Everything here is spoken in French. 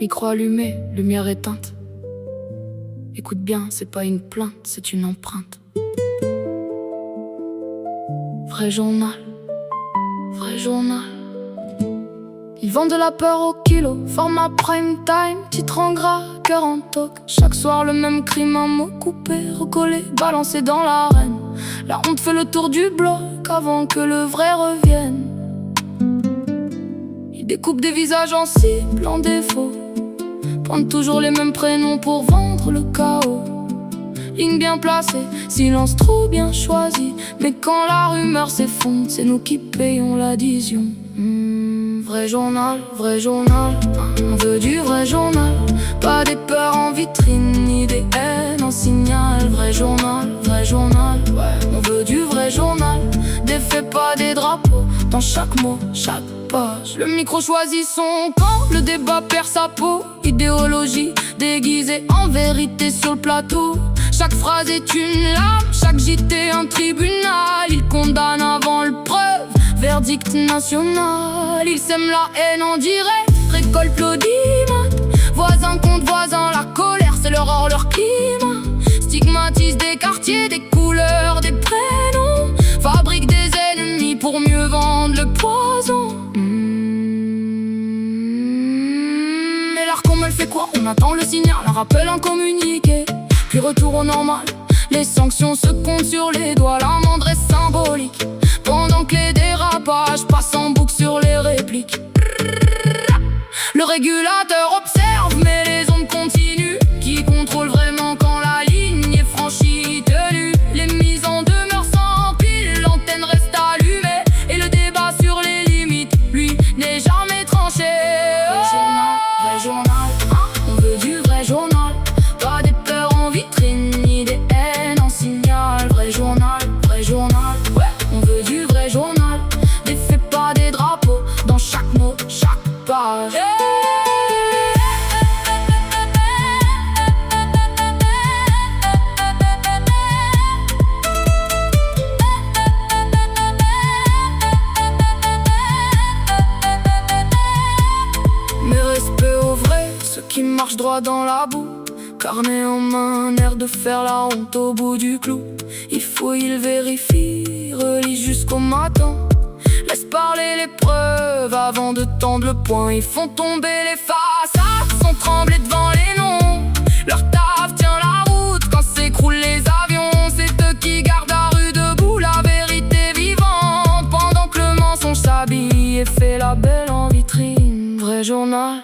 Micro allumé, lumière éteinte. Écoute bien, c'est pas une plainte, c'est une empreinte. Vrai journal, vrai journal. Ils vendent de la peur au kilo, format prime time, titre en gras, cœur en toc. Chaque soir le même crime, un mot coupé, recollé, balancé dans l'arène. La honte fait le tour du bloc avant que le vrai revienne. Ils découpent des visages en cible, en défaut, prendre toujours les mêmes prénoms pour vendre le chaos. Ligne bien placée, silence trop bien choisi. Mais quand la rumeur s'effondre, c'est nous qui payons l'addition. Vrai journal, on veut du vrai journal. Pas des peurs en vitrine, ni des haines en signal. Vrai journal, ouais, on veut du vrai journal. Des faits, pas des drapeaux, dans chaque mot, chaque page. Le micro choisit son camp, le débat perd sa peau. Idéologie déguisée en vérité sur le plateau. Chaque phrase est une lame, chaque JT un tribunal. Il condamne avant le preuve, verdict national. Il sème la haine en direct, récolte l'audimat. Voisin contre voisin, la colère c'est leur or, leur climat. Stigmatise des quartiers, des couleurs, des prénoms. Fabrique des ennemis pour mieux vendre le poison. Mais l'Arcom elle fait quoi? On attend le signal, un rappel, un communiqué, puis retour au normal. Les sanctions se comptent sur les doigts, l'amende reste symbolique. Pendant que les dérapages passent en boucle sur les répliques. Le régulateur observe mais les ondes continuent. Qui contrôle vraiment quand la ligne est franchie, tenue? Les mises en demeure s'empilent, l'antenne reste allumée. Et le débat sur les limites, lui, n'est jamais tranché. Vrai journal, on veut du vrai journal. Pas des peurs en vitrine, ni des haines en signal. Vrai journal, ouais, on veut du vrai journal. Des faits, pas des drapeaux, dans chaque mot, chaque page. Mais respect au vrai, ceux qui marchent droit dans la boue. Carnet en main, un air de faire la honte au bout du clou. Il fouille, il vérifie, relie jusqu'au matin. Laisse parler les preuves avant de tendre le poing. Ils font tomber les façades sans trembler devant les noms. Leur taf tient la route quand s'écroulent les avions. C'est eux qui gardent la rue debout, la vérité vivante. Pendant que le mensonge s'habille et fait la belle en vitrine. Vrai journal,